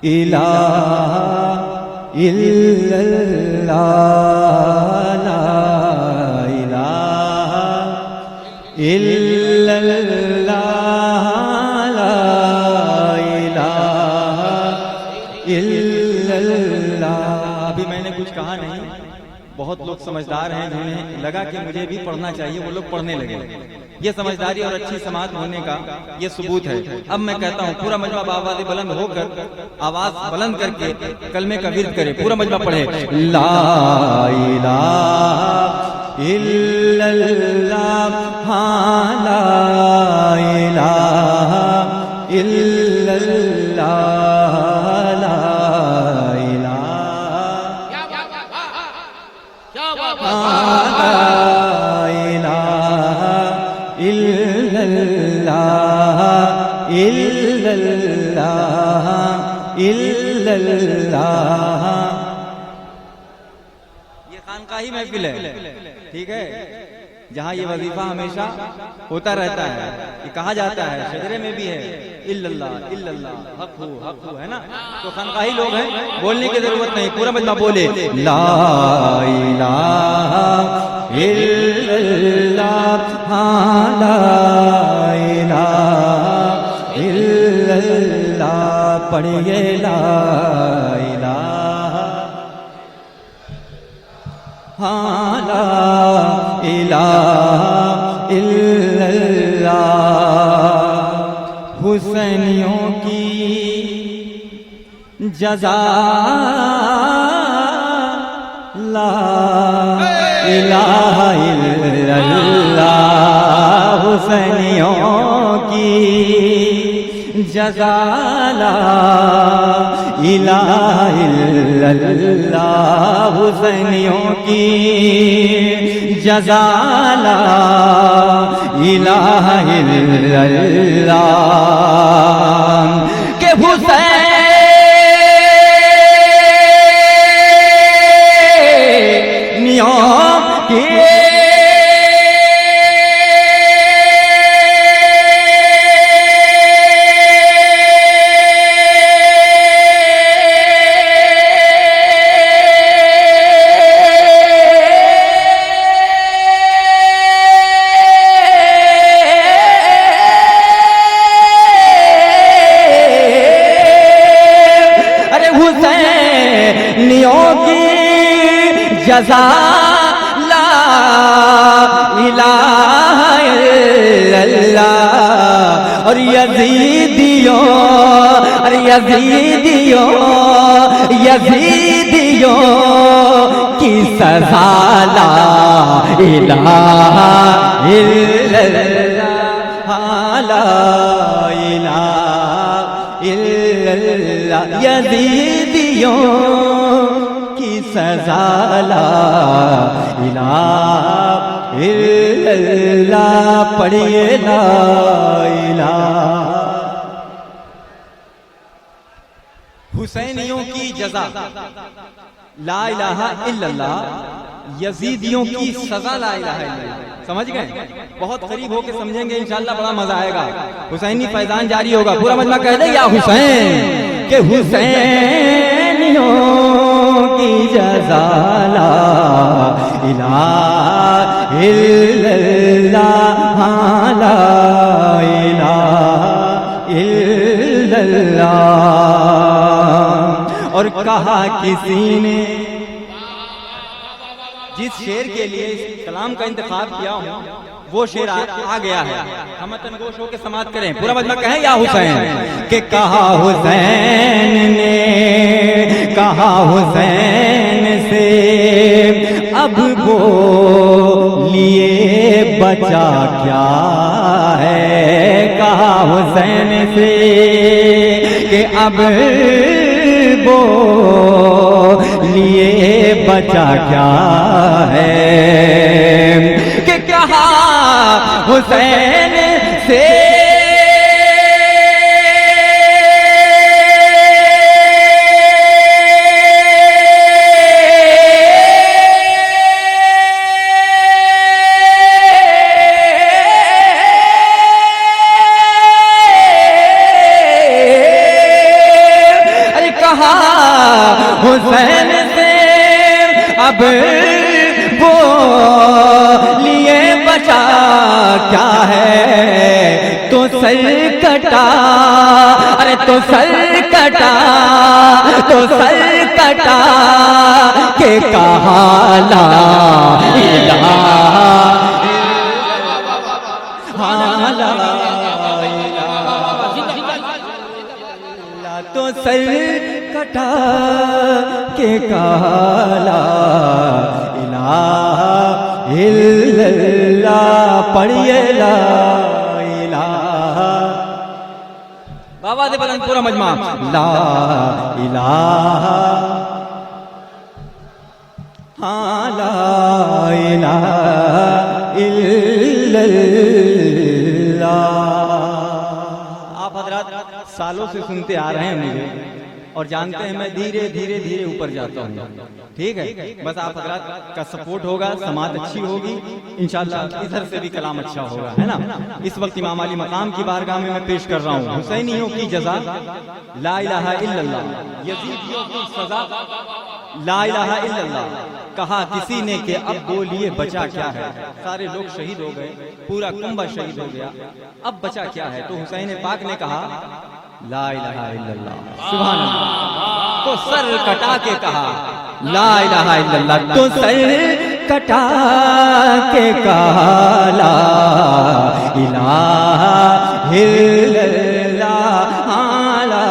الہ الا اللہ لا الہ الا اللہ لا الہ الا اللہ۔ ابھی میں نے کچھ کہا نہیں، بہت لوگ سمجھدار ہیں جنہیں لگا کہ مجھے بھی پڑھنا چاہیے، وہ لوگ پڑھنے لگے۔ یہ سمجھداری اور اچھی سماعت ہونے کا یہ ثبوت ہے۔ اب میں کہتا ہوں پورا مجمع بآواز بلند ہو کر، آواز بلند کر کے کلمے کا ورد کرے، پورا مجمع پڑھے لا الہ الا اللہ لا الہ الا اللہ لا الہ الا اللہ الا اللہ۔ یہ خانقاہی محفل ہے، ٹھیک ہے، جہاں یہ وظیفہ ہمیشہ ہوتا رہتا ہے، یہ کہا جاتا ہے، شجرے میں بھی ہے الا اللہ الا اللہ حق ہو ہے نا۔ تو خانقاہی لوگ ہیں، بولنے کی ضرورت نہیں، پورا مجمع بولے لا الہ الا اللہ لا الہ الا اللہ، پڑھیے لا الہ لا الہ الا اللہ۔ حسینیوں کی جزا لا الہ الا اللہ، حسینیوں کی جزا لا الہ الا اللہ، حسینیوں کی جزا لا الہ الا اللہ۔ کہ حسینیوں کی جزا لا الہ الا اللہ۔ اور یزیدیوں کی سزا لا الہ الا اللہ لا الہ الا اللہ۔ یزیدیوں کی سزا لا الہ الا اللہ، پڑھیے لا الہ۔ حسینیوں کی جزا لا الہ الا اللہ، یزیدیوں کی سزا لا الہ الا اللہ۔ سمجھ گئے؟ بہت قریب ہو کے سمجھیں گے انشاءاللہ، بڑا مزہ آئے گا۔ حسینی فیضان جاری ہوگا، پورا مجمع کہہ دے یا حسین، کہ حسینیوں کی جزا لا الہ الا اللہ لا الہ الا اللہ۔ اور کہا کسی نے، جس شعر کے لیے اس کلام کا انتخاب کیا ہوں وہ شعر آ گیا ہے، ہم تنگوش ہو کے سماعت کریں، پورا مجمع کہیں یا حسین، کہ کہا حسین نے، کہا حسین سے اب بولیے بچا کیا ہے، کہا حسین سے کہ اب بولیے بچا کیا ہے، کہ کہا حسین سے حسین سے اب وہ لیے بچا کیا ہے تو سر کٹا ارے تو سر کٹا تو سر کٹا کہ کہا لا الہ تو سر کٹا کے کالا الہ الا اللہ پڑھیے لا الہ بابا دے بلند پورا مجمع لا الہ لا الہ الا اللہ. آپ حضرات سالوں سے سنتے آ رہے ہیں مجھے اور جانتے ہیں میں دھیرے دھیرے دھیرے اوپر جاتا ہوں. ٹھیک ہے, بس آپ حضرات کا سپورٹ ہوگا, سماعت اچھی ہوگی, انشاءاللہ ادھر سے بھی کلام اچھا ہوگا, ہے نا. اس وقت امام علی مقام کی بارگاہ میں پیش کر رہا ہوں حسینیوں کی جزا لا الہ الا اللہ, یزیدیوں کی سزا لا الہ الا اللہ. کہا کسی نے کہ اب بولیے بچا کیا ہے, سارے لوگ شہید ہو گئے, پورا کنبہ شہید ہو گیا, اب بچا کیا ہے؟ تو حسین پاک نے کہا لا الہ الا اللہ. سبحان اللہ. تو سر کٹا کے کہا لا الہ الا اللہ, تو سر کٹا کے کہا لا الہ الا اللہ, لا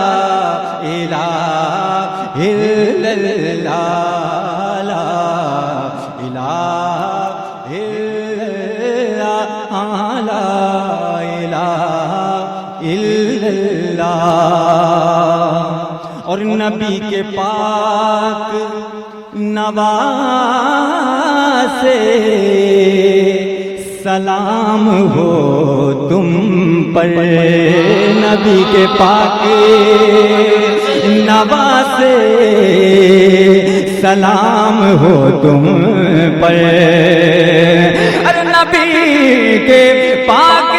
الہ الا اللہ, اور نبی کے پاک نواز سے سلام ہو تم پر, نبی کے پاک نواز سے سلام ہو تم پر, ارے نبی کے پاک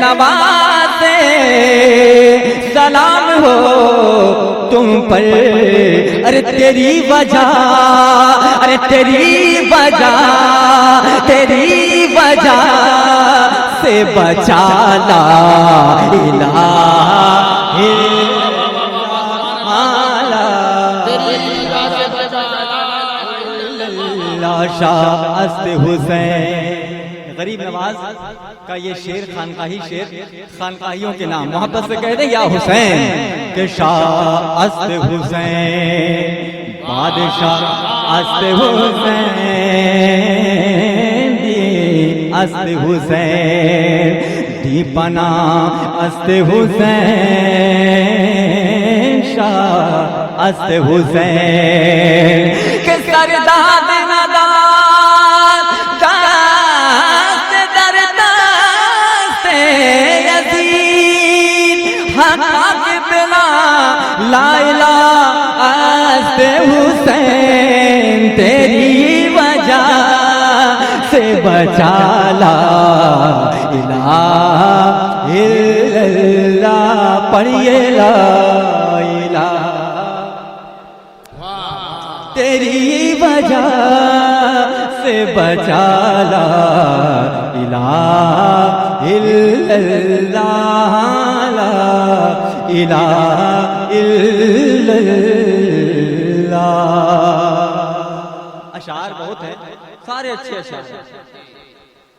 نوازے سلام ہو تم پر, ارے تیری وجہ, ارے تیری وجہ, تیری وجہ سے بچا لا الہ الا شاہ است حسین. غریب نواز کا یہ شعر خانقاہی شعر, خانقاہیوں کے نام محبت سے کہہ دیں یا حسین کہ شاہ است حسین, بادشاہ است حسین, دی است حسین, دی پناہ است حسین, شاہ است حسین کہ سرداد نداد دست در دست یزید حق بلا لا الہ است حسین, تیری وجہ سے بچا لا الہ الا اللہ, پڑھیے لا الہ, تیری وجہ سے بچا لا الہ الا اللہ, لا الہ الا اللہ. اشعار بہت ہیں, سارے اچھے اشعار,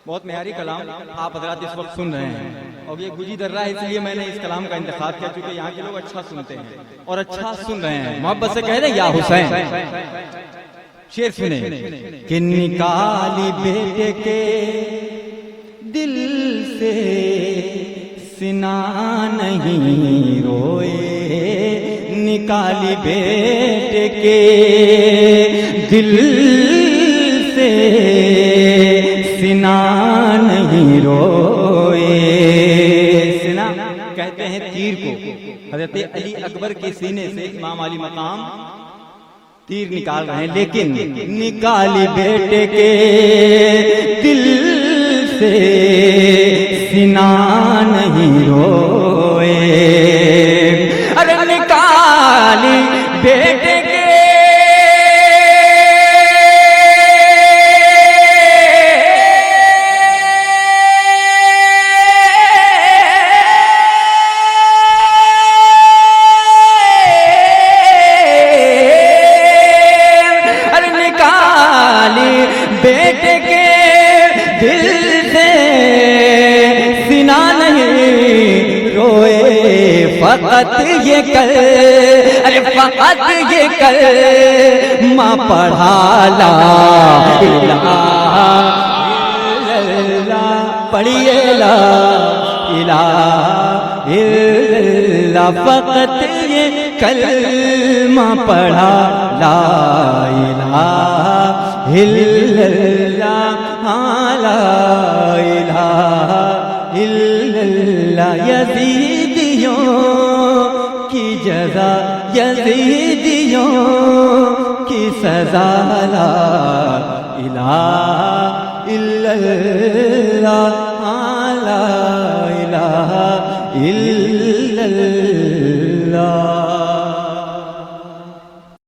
بہت معیاری کلام آپ حضرات اس وقت سن رہے ہیں, اور یہ گجی در رہا ہے, اس لیے میں نے اس کلام کا انتخاب کیا چونکہ یہاں کے لوگ اچھا سنتے ہیں اور اچھا سن رہے ہیں. محبت سے کہہ دیں یا حسین. شعر سنیں کہ نکالی بیٹے کے دل سے سنا نہیں روئے, نکالی بیٹے کے دل سے سنا نہیں روئے, حضرت علی اکبر کے سینے سے امام علی مقام تیر نکال رہے ہیں، لیکن نکالی بیٹے کے دل سے سینہ نہیں روئے، ارے نکالی بیٹے کے بیٹے کے دل سے سینہ نہیں روئے، فقط یہ کل، ارے فقط یہ کل ماں پڑھا لا الہ الا اللہ، پڑھیے لا الہ الا اللہ، فقط یہ کلمہ پڑھا لا الہ الا اللہ، لا الہ الا اللہ۔ یزیدیوں کی جزا، یزیدیوں کی سزا، لا الہ الا اللہ۔